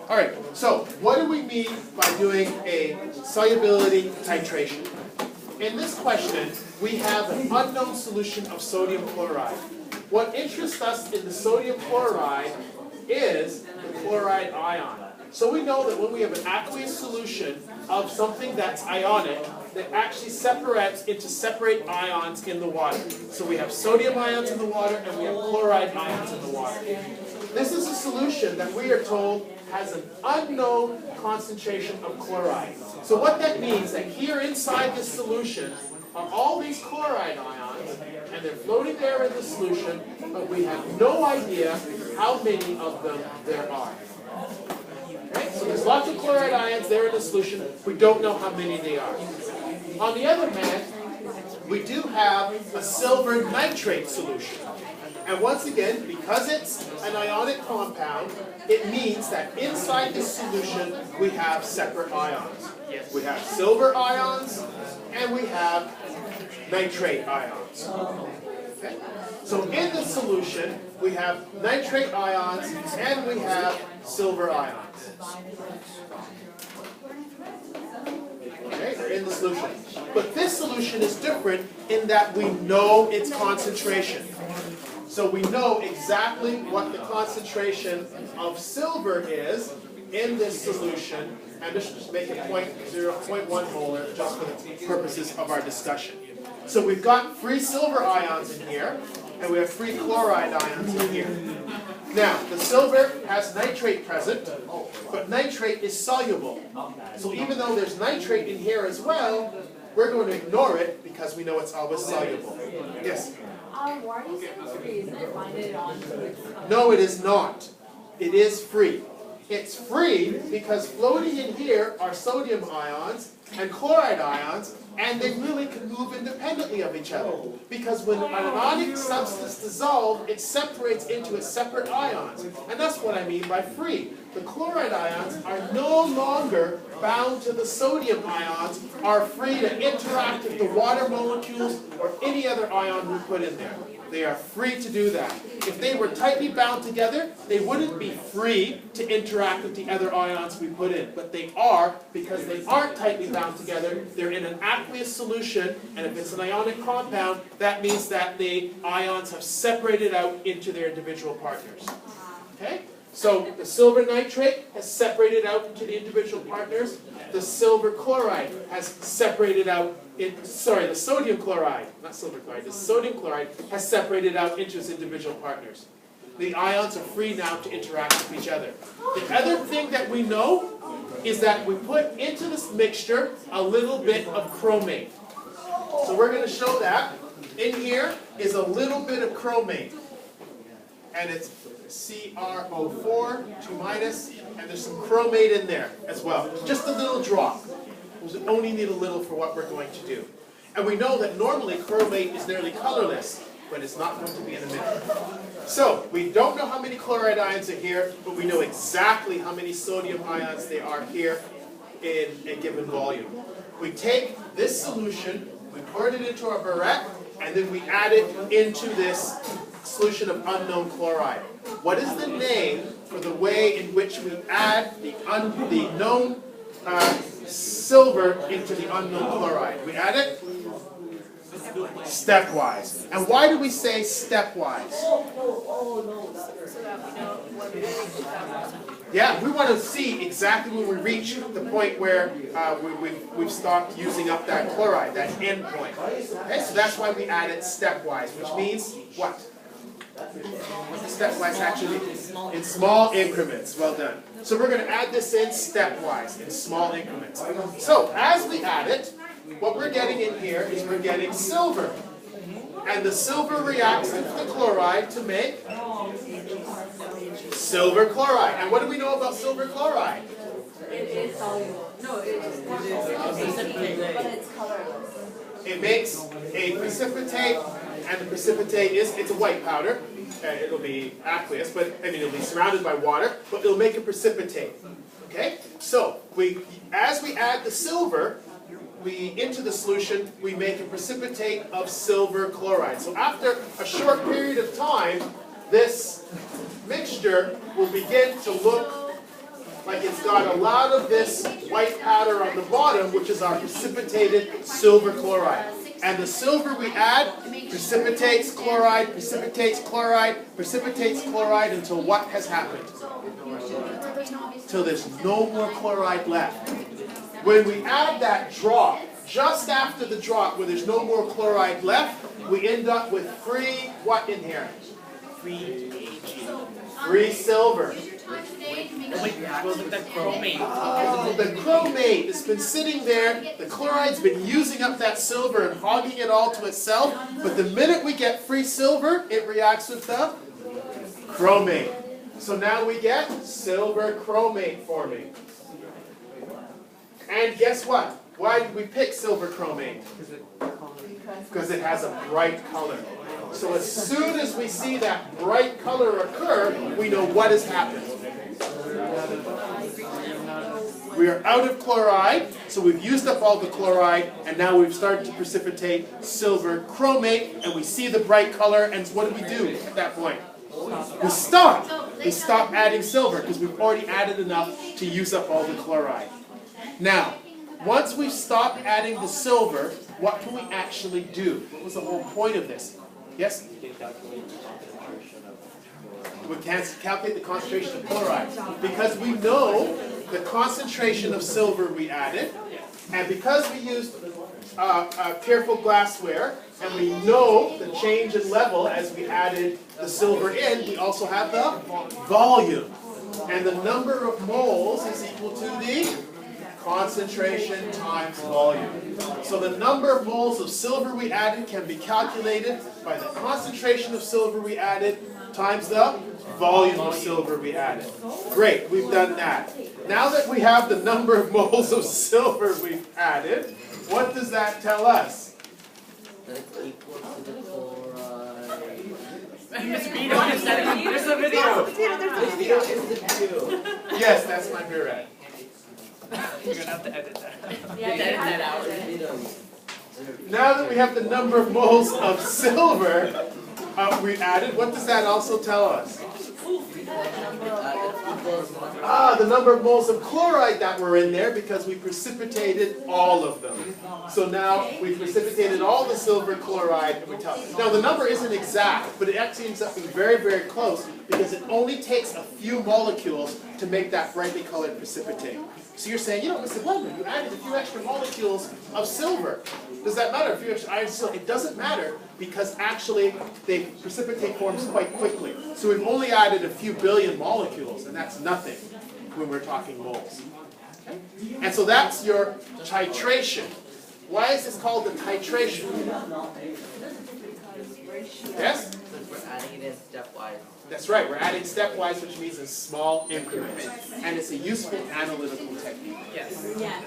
All right, so what do we mean by doing a solubility titration? In this question, we have an unknown solution of sodium chloride. What interests us in the sodium chloride is the chloride ion. So we know that when we have an aqueous solution of something that's ionic, that actually separates into separate ions in the water. So we have sodium ions in the water and we have chloride ions in the water. This is a solution that we are told has an unknown concentration of chloride. So what that means that here inside this solution are all these chloride ions, and they're floating there in the solution, but we have no idea how many of them there are. Okay? So there's lots of chloride ions there in the solution. We don't know how many they are. On the other hand, we do have a silver nitrate solution. And once again, because it's an ionic compound, it means that inside this solution we have separate ions. We have silver ions and we have nitrate ions. Okay? So in this solution we have nitrate ions and we have silver ions. Okay, they're in the solution. But this solution is different in that we know its concentration. So we know exactly what the concentration of silver is in this solution, and this just make it 0.1 molar just for the purposes of our discussion. So we've got free silver ions in here, and we have free chloride ions in here. Now, the silver has nitrate present, but nitrate is soluble. So even though there's nitrate in here as well, we're going to ignore it because we know it's always soluble. Yes? Why are you saying it's free? Isn't it binded onto its... No, it is not. It is free. It's free because floating in here are sodium ions and chloride ions, and they really can move independently of each other. Because when an ionic substance dissolves, it separates into its separate ions. And that's what I mean by free. The chloride ions are no longer bound to the sodium ions, are free to interact with the water molecules or any other ion we put in there. They are free to do that. If they were tightly bound together, they wouldn't be free to interact with the other ions we put in. But they are, because they aren't tightly bound together, they're in an aqueous solution, and if it's an ionic compound, that means that the ions have separated out into their individual partners. Okay? So the silver nitrate has separated out into the individual partners. The silver chloride has separated out, the sodium chloride, not silver chloride, the sodium chloride has separated out into its individual partners. The ions are free now to interact with each other. The other thing that we know is that we put into this mixture a little bit of chromate. So we're going to show that. In here is a little bit of chromate. And it's CrO4, 2-, and there's some chromate in there as well. Just a little drop. We only need a little for what we're going to do. And we know that normally chromate is nearly colorless, but it's not going to be in a minute. So, we don't know how many chloride ions are here, but we know exactly how many sodium ions there are here in a given volume. We take this solution, we pour it into our burette, and then we add it into this solution of unknown chloride. What is the name for the way in which we add the known silver into the unknown chloride? We add it stepwise. And why do we say stepwise? Yeah, we want to see exactly when we reach the point where we've stopped using up that chloride, that end point. Okay, so that's why we add it stepwise, which means what? What's the stepwise actually? In small increments. Well done. So we're going to add this in stepwise, in small increments. So as we add it, what we're getting in here is we're getting silver. And the silver reacts with the chloride to make silver chloride. And what do we know about silver chloride? It is soluble. No, it's not soluble, but it's colorless. It makes a precipitate, and the precipitate it's a white powder. It'll be aqueous, but I mean it'll be surrounded by water, but it'll make a precipitate. Okay? So as we add the silver into the solution, we make a precipitate of silver chloride. So after a short period of time, this mixture will begin to look like it's got a lot of this white powder on the bottom, which is our precipitated silver chloride. And the silver we add precipitates chloride, precipitates chloride, precipitates chloride until what has happened? Till there's no more chloride left. When we add that drop, just after the drop where there's no more chloride left, we end up with free what in here? Free silver. The chromate. Oh, the chromate has been sitting there, the chloride's been using up that silver and hogging it all to itself, but the minute we get free silver, it reacts with the chromate. So now we get silver chromate forming. And guess what? Why did we pick silver chromate? Because it has a bright color. So as soon as we see that bright color occur, we know what has happened. We are out of chloride, so we've used up all the chloride, and now we've started to precipitate silver chromate, and we see the bright color, and what do we do at that point? We stop. We stop adding silver, because we've already added enough to use up all the chloride. Now, once we've stopped adding the silver, what can we actually do? What was the whole point of this? Yes? We can calculate the concentration of chloride. Because we know the concentration of silver we added, and because we used careful glassware, and we know the change in level as we added the silver in, we also have the volume. And the number of moles is equal to the concentration times volume. So the number of moles of silver we added can be calculated by the concentration of silver we added times the volume of silver we added. Great, we've done that. Now that we have the number of moles of silver we've added, what does that tell us? That's equal to the chloride. There's a video. This video is the video. Yes, that's my mirror. You're gonna have to edit that. Yeah, Edit that out. This video. Now that we have the number of moles of silver we added, what does that also tell us? The number of moles of chloride that were in there because we precipitated all of them. So now we've precipitated all the silver chloride and we tell. Now the number isn't exact, but it actually ends up being very, very close because it only takes a few molecules to make that brightly colored precipitate. So you're saying, you know, Mr. Blender, you added a few extra molecules of silver. Does that matter? A few extra iron silver? It doesn't matter because actually they precipitate forms quite quickly. So we've only added a few billion molecules, and that's nothing when we're talking moles. Okay? And so that's your titration. Why is this called the titration? Yes? Since we're adding it in stepwise. That's right, we're adding stepwise, which means in small increments. And it's a useful analytical technique. Yes. Yeah.